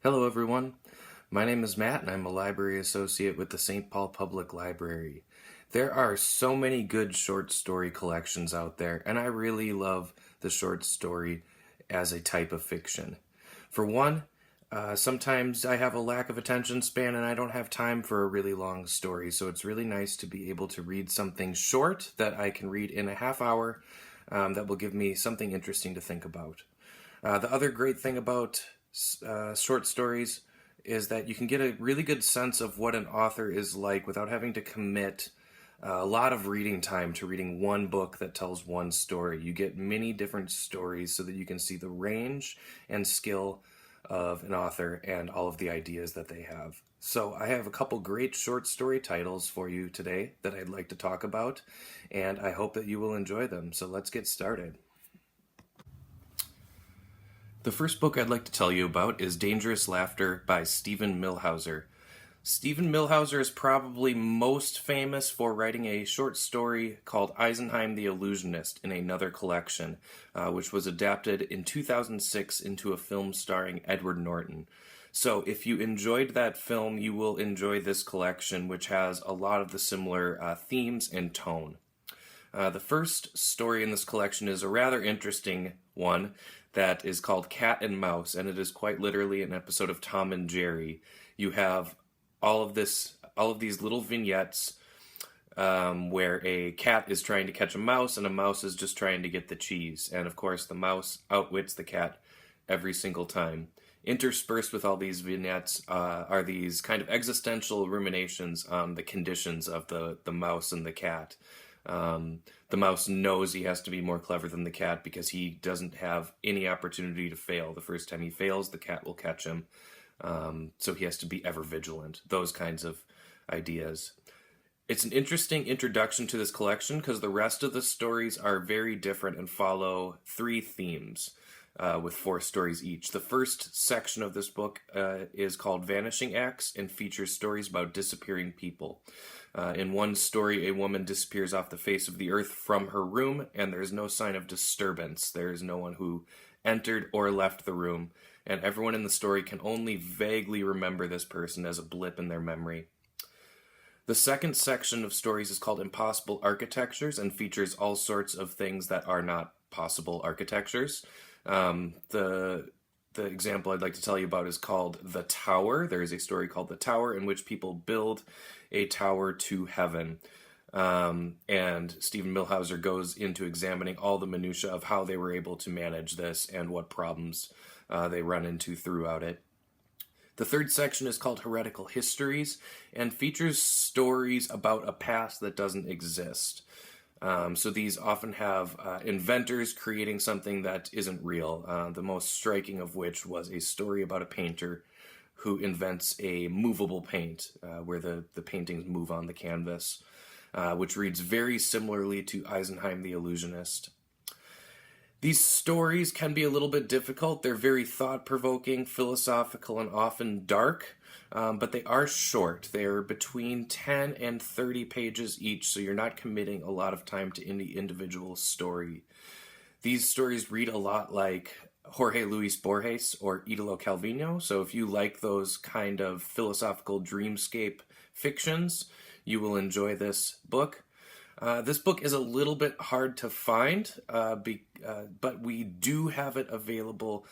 Hello, everyone. My name is Matt, and I'm a library associate with the St. Paul Public Library. There are so many good short story collections out there, and I really love the short story as a type of fiction. For one, sometimes I have a lack of attention span and I don't have time for a really long story, so it's really nice to be able to read something short that I can read in a half hour that will give me something interesting to think about. The other great thing about short stories is that you can get a really good sense of what an author is like without having to commit a lot of reading time to reading one book that tells one story. You get many different stories so that you can see the range and skill of an author and all of the ideas that they have. So I have a couple great short story titles for you today that I'd like to talk about, and I hope that you will enjoy them. So let's get started. The first book I'd like to tell you about is Dangerous Laughter by Stephen Millhauser. Stephen Millhauser is probably most famous for writing a short story called Eisenheim the Illusionist in another collection, which was adapted in 2006 into a film starring Edward Norton. So if you enjoyed that film, you will enjoy this collection, which has a lot of the similar themes and tone. The first story in this collection is a rather interesting one that is called Cat and Mouse, and it is quite literally an episode of Tom and Jerry. You have all of these little vignettes where a cat is trying to catch a mouse, and a mouse is just trying to get the cheese. And of course, the mouse outwits the cat every single time. Interspersed with all these vignettes are these kind of existential ruminations on the conditions of the mouse and the cat. The mouse knows he has to be more clever than the cat because he doesn't have any opportunity to fail. The first time he fails, the cat will catch him. So he has to be ever vigilant. Those kinds of ideas. It's an interesting introduction to this collection because the rest of the stories are very different and follow three themes with 4 stories each. The first section of this book is called Vanishing Acts and features stories about disappearing people. In one story, a woman disappears off the face of the earth from her room, and there's no sign of disturbance. There is no one who entered or left the room, and everyone in the story can only vaguely remember this person as a blip in their memory. The second section of stories is called Impossible Architectures and features all sorts of things that are not possible architectures. The example I'd like to tell you about is called The Tower. There is a story called The Tower in which people build a tower to heaven. And Stephen Millhauser goes into examining all the minutiae of how they were able to manage this and what problems they run into throughout it. The third section is called Heretical Histories and features stories about a past that doesn't exist. So these often have inventors creating something that isn't real, the most striking of which was a story about a painter who invents a movable paint, where the paintings move on the canvas, which reads very similarly to Eisenheim the Illusionist. These stories can be a little bit difficult. They're very thought-provoking, philosophical, and often dark, but they are short. They're between 10 and 30 pages each, so you're not committing a lot of time to any individual story. These stories read a lot like Jorge Luis Borges or Italo Calvino, so if you like those kind of philosophical dreamscape fictions, you will enjoy this book. This book is a little bit hard to find, but we do have it available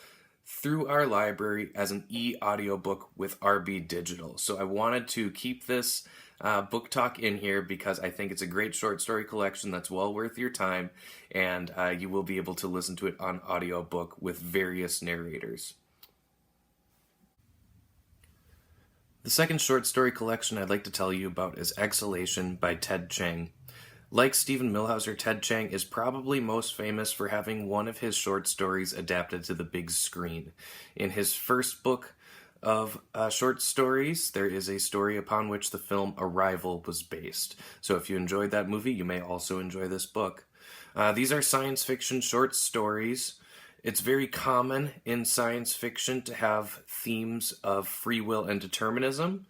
through our library as an e-audiobook with RB Digital. So I wanted to keep this book talk in here because I think it's a great short story collection that's well worth your time, and you will be able to listen to it on audiobook with various narrators. The second short story collection I'd like to tell you about is Exhalation by Ted Chiang. Like Stephen Millhauser, Ted Chiang is probably most famous for having one of his short stories adapted to the big screen. In his first book of short stories, there is a story upon which the film Arrival was based. So if you enjoyed that movie, you may also enjoy this book. These are science fiction short stories. It's very common in science fiction to have themes of free will and determinism.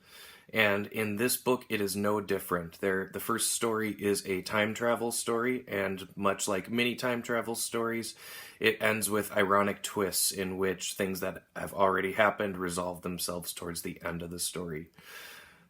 And in this book, it is no different. The first story is a time travel story, and much like many time travel stories, it ends with ironic twists in which things that have already happened resolve themselves towards the end of the story.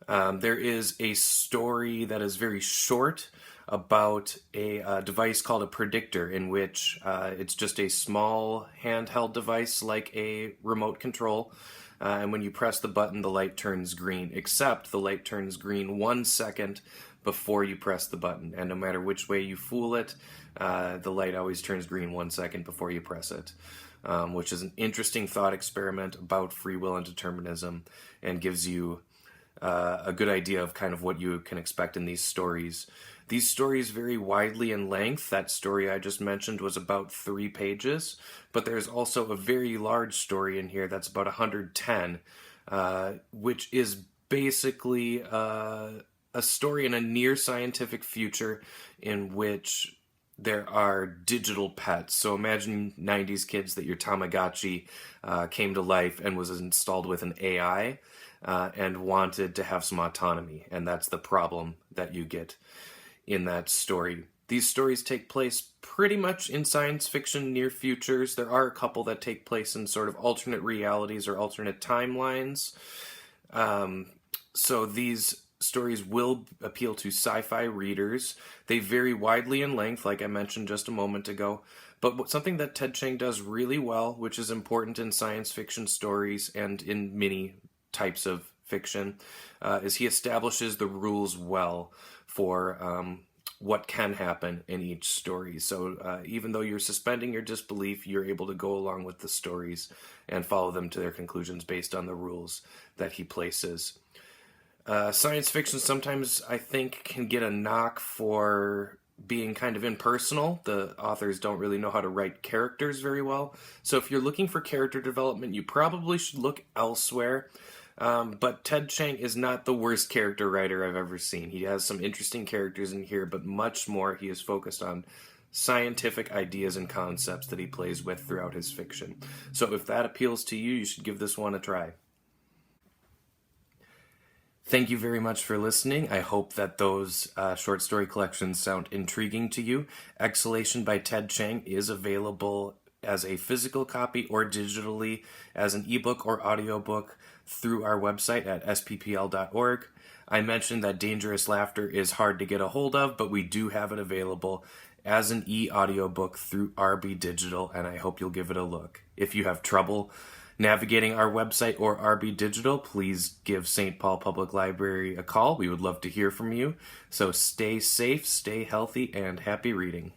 There is a story that is very short about a device called a predictor, in which it's just a small handheld device like a remote control. And when you press the button, the light turns green, except the light turns green 1 second before you press the button. And no matter which way you fool it, the light always turns green 1 second before you press it, which is an interesting thought experiment about free will and determinism, and gives you a good idea of kind of what you can expect in these stories. These stories vary widely in length. That story I just mentioned was about 3 pages, but there's also a very large story in here that's about 110, which is basically a story in a near scientific future in which there are digital pets. So imagine 90s kids that your Tamagotchi came to life and was installed with an AI and wanted to have some autonomy. And that's the problem that you get in that story. These stories take place pretty much in science fiction near futures. There are a couple that take place in sort of alternate realities or alternate timelines. So these stories will appeal to sci-fi readers. They vary widely in length, like I mentioned just a moment ago. But something that Ted Chiang does really well, which is important in science fiction stories and in many types of fiction, is he establishes the rules well for what can happen in each story. So even though you're suspending your disbelief, you're able to go along with the stories and follow them to their conclusions based on the rules that he places. Science fiction sometimes, I think, can get a knock for being kind of impersonal. The authors don't really know how to write characters very well. So if you're looking for character development, you probably should look elsewhere. But Ted Chiang is not the worst character writer I've ever seen. He has some interesting characters in here, but much more he is focused on scientific ideas and concepts that he plays with throughout his fiction. So if that appeals to you, you should give this one a try. Thank you very much for listening. I hope that those short story collections sound intriguing to you. Exhalation by Ted Chiang is available as a physical copy or digitally as an ebook or audiobook through our website at sppl.org. I mentioned that Dangerous Laughter is hard to get a hold of, but we do have it available as an e-audiobook through RB Digital, and I hope you'll give it a look. If you have trouble navigating our website or RB Digital, please give St. Paul Public Library a call. We would love to hear from you. So stay safe, stay healthy, and happy reading.